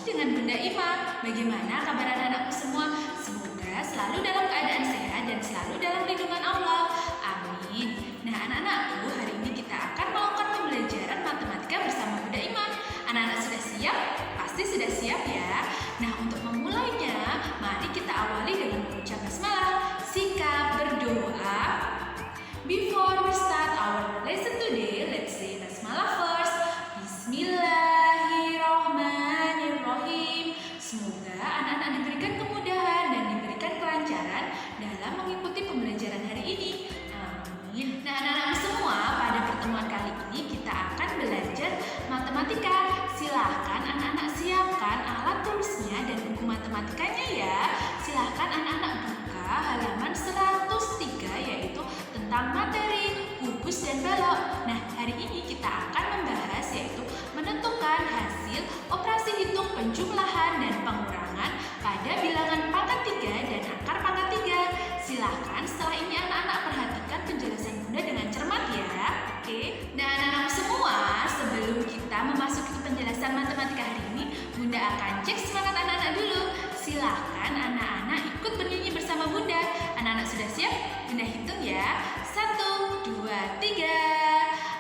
dengan Bunda Ima. Bagaimana kabar anak-anakku semua? Semoga selalu dalam keadaan sehat dan selalu dalam lindungan Allah. Amin. Nah, anak-anakku, hari ini kita akan melakukan pembelajaran matematika bersama Bunda Ima. Anak-anak sudah siap? Pasti sudah siap ya. Nah, untuk memulainya, mari kita awali dengan mengucap basmalah. Sikap berdoa. Before we start our lesson today, let's say basmalah first. Bismillahirrahmanirrahim. Semoga anak-anak diberikan kemudahan dan diberikan kelancaran dalam mengikuti pembelajaran hari ini. Amin. Nah, anak-anak semua, pada pertemuan kali ini kita akan belajar matematika. Silahkan anak-anak siapkan alat tulisnya dan buku matematikanya ya. Silahkan anak-anak buka halaman 103, yaitu tentang materi, kubus, dan balok. Nah, hari ini kita akan membahas yaitu menentukan hasil operasi hitung penjumlahan dan pengurangan pada bilangan pangkat 3 dan akar pangkat 3. Silahkan setelah ini anak-anak perhatikan penjelasan Bunda dengan cermat ya. Oke. Nah, anak-anak semua, sebelum kita memasuki penjelasan matematika hari ini, Bunda akan cek semangat anak-anak dulu. Silahkan anak-anak ikut bernyanyi bersama Bunda. Anak-anak sudah siap? Bunda hitung ya. 1, 2, 3.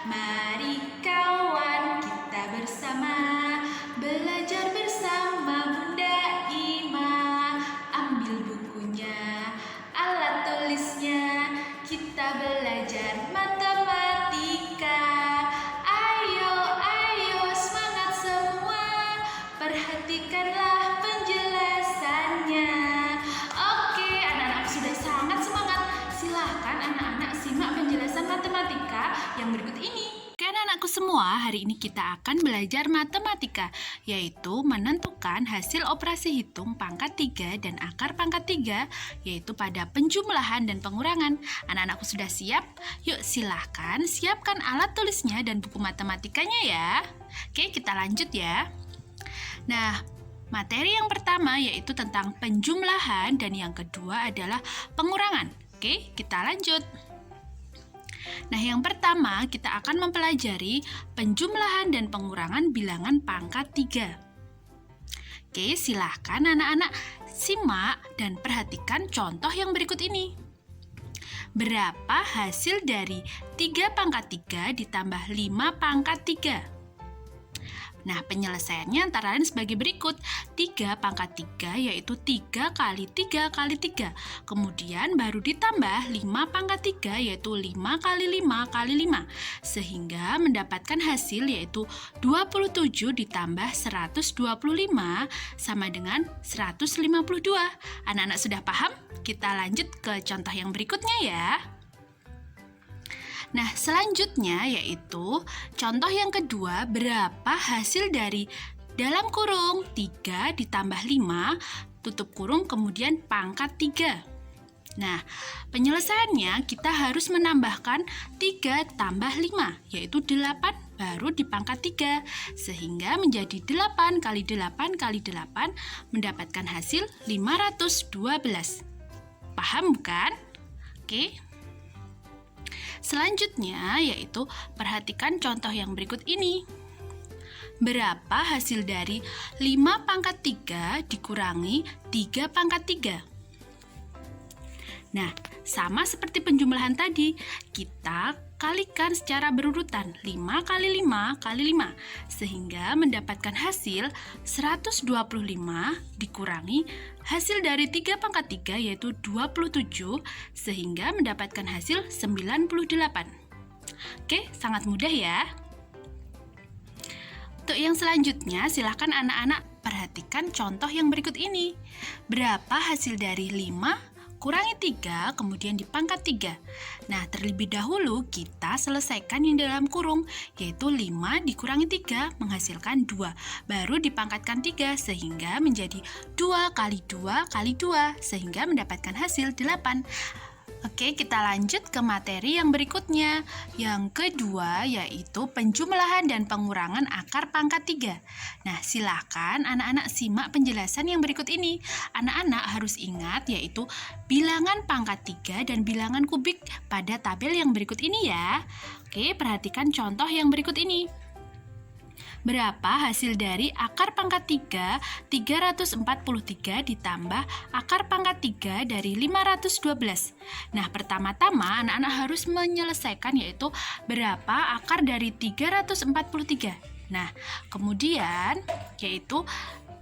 Mari kawan kita bersama belajar bersama Bunda Ima. Ambil bukunya, alat tulisnya, kita belajar matematika. Ayo, ayo semangat semua, perhatikanlah penjelasannya. Oke, anak-anak sudah sangat semangat. Silahkan anak-anak simak penjelasan matematika yang berikut ini. Oke, anak-anakku semua, hari ini kita akan belajar matematika, yaitu menentukan hasil operasi hitung pangkat 3 dan akar pangkat 3, yaitu pada penjumlahan dan pengurangan. Anak-anakku sudah siap? Yuk silahkan siapkan alat tulisnya dan buku matematikanya ya. Oke, kita lanjut ya. Nah, materi yang pertama yaitu tentang penjumlahan dan yang kedua adalah pengurangan. Oke, kita lanjut. Nah, yang pertama kita akan mempelajari penjumlahan dan pengurangan bilangan pangkat 3. Oke, silahkan anak-anak simak dan perhatikan contoh yang berikut ini. Berapa hasil dari 3 pangkat 3 ditambah 5 pangkat 3? Nah, penyelesaiannya antara lain sebagai berikut. 3 pangkat 3 yaitu 3 kali 3 kali 3. Kemudian baru ditambah 5 pangkat 3 yaitu 5 kali 5 kali 5. Sehingga mendapatkan hasil yaitu 27 ditambah 125 sama dengan 152. Anak-anak sudah paham? Kita lanjut ke contoh yang berikutnya ya. Nah, selanjutnya yaitu contoh yang kedua, berapa hasil dari dalam kurung 3 ditambah 5, tutup kurung, kemudian pangkat 3. Nah, penyelesaiannya kita harus menambahkan 3 tambah 5, yaitu 8, baru dipangkat 3. Sehingga menjadi 8 kali 8 kali 8, mendapatkan hasil 512. Paham bukan? Oke. Selanjutnya yaitu perhatikan contoh yang berikut ini. Berapa hasil dari 5 pangkat 3 dikurangi 3 pangkat 3? Nah, sama seperti penjumlahan tadi, kita kalikan secara berurutan 5 kali 5 kali 5, sehingga mendapatkan hasil 125 dikurangi hasil dari 3 pangkat 3 yaitu 27, sehingga mendapatkan hasil 98. Oke, sangat mudah ya. Untuk yang selanjutnya, silahkan anak-anak perhatikan contoh yang berikut ini. Berapa hasil dari 5 kurangi 3, kemudian dipangkat 3. Nah, terlebih dahulu kita selesaikan yang dalam kurung, yaitu 5 dikurangi 3 menghasilkan 2. Baru dipangkatkan 3, sehingga menjadi 2 kali 2 kali 2, sehingga mendapatkan hasil 8. Oke, kita lanjut ke materi yang berikutnya. Yang kedua yaitu penjumlahan dan pengurangan akar pangkat 3. Nah, silakan anak-anak simak penjelasan yang berikut ini. Anak-anak harus ingat yaitu bilangan pangkat 3 dan bilangan kubik pada tabel yang berikut ini ya. Oke, perhatikan contoh yang berikut ini. Berapa hasil dari akar pangkat 3, 343 ditambah akar pangkat 3 dari 512? Nah, pertama-tama anak-anak harus menyelesaikan yaitu berapa akar dari 343. Nah, kemudian yaitu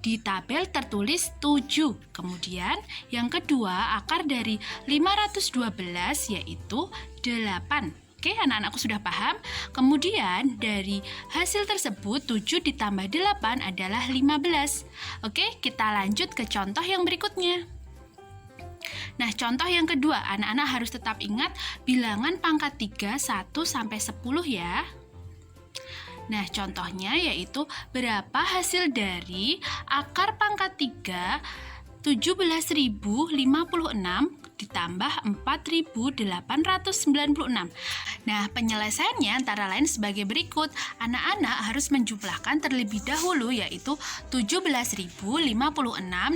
di tabel tertulis 7. Kemudian yang kedua akar dari 512 yaitu 8. Oke, anak-anakku sudah paham? Kemudian dari hasil tersebut 7 ditambah 8 adalah 15. Oke, kita lanjut ke contoh yang berikutnya. Nah, contoh yang kedua, anak-anak harus tetap ingat bilangan pangkat 3, 1 sampai 10 ya. Nah, contohnya yaitu berapa hasil dari akar pangkat 3 17.056 ditambah 4.896. Nah, penyelesaiannya antara lain sebagai berikut. Anak-anak harus menjumlahkan terlebih dahulu yaitu 17.056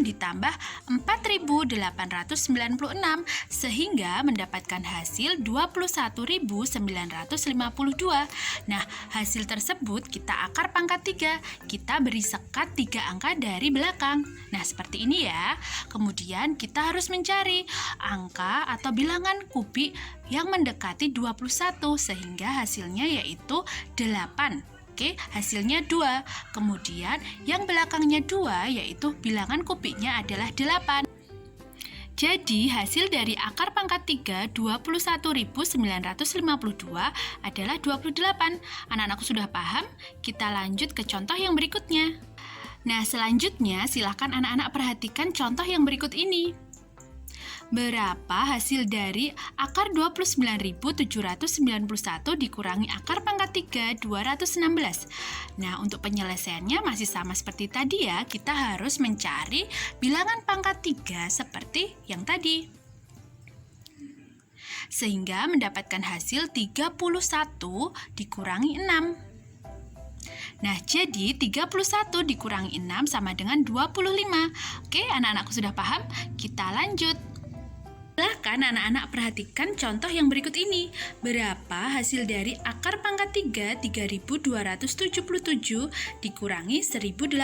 ditambah 4.896 sehingga mendapatkan hasil 21.952. Nah, hasil tersebut kita akar pangkat 3. Kita beri sekat 3 angka dari belakang. Nah, seperti ini ya. Kemudian kita harus mencari angka atau bilangan kubik yang mendekati 21 sehingga hasilnya yaitu 8. Oke, hasilnya 2. Kemudian yang belakangnya 2 yaitu bilangan kubiknya adalah 8. Jadi hasil dari akar pangkat 3 21.952 adalah 28. Anak-anakku sudah paham? Kita lanjut ke contoh yang berikutnya. Nah, selanjutnya silakan anak-anak perhatikan contoh yang berikut ini. Berapa hasil dari akar 29.791 dikurangi akar pangkat 3 216? Nah, untuk penyelesaiannya masih sama seperti tadi ya. Kita harus mencari bilangan pangkat 3 seperti yang tadi. Sehingga mendapatkan hasil 31 dikurangi 6. Nah, jadi 31 dikurangi 6 sama dengan 25. Oke, anak-anakku sudah paham? Kita lanjut. Silahkan anak-anak perhatikan contoh yang berikut ini. Berapa hasil dari akar pangkat 3 3277 dikurangi 1080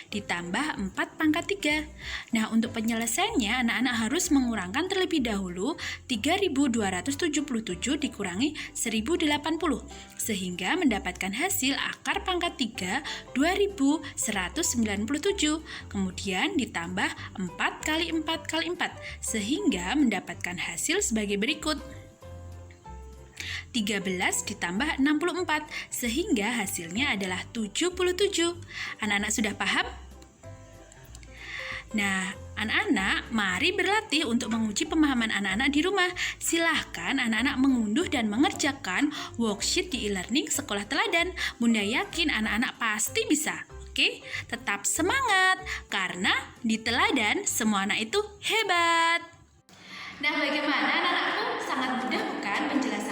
ditambah 4 pangkat 3. Nah, untuk penyelesaiannya anak-anak harus mengurangkan terlebih dahulu 3277 dikurangi 1080 sehingga mendapatkan hasil akar pangkat 3 2197. Kemudian ditambah 4 kali 4 kali 4 sehingga mendapatkan hasil sebagai berikut. 13 ditambah 64 sehingga hasilnya adalah 77. Anak-anak sudah paham? Nah, anak-anak mari berlatih untuk menguji pemahaman anak-anak di rumah. Silahkan anak-anak mengunduh dan mengerjakan worksheet di e-learning Sekolah Teladan. Bunda yakin anak-anak pasti bisa. Oke, tetap semangat karena di teladan semua anak itu hebat. Nah, bagaimana anak-anakku? Sangat mudah bukan penjelasan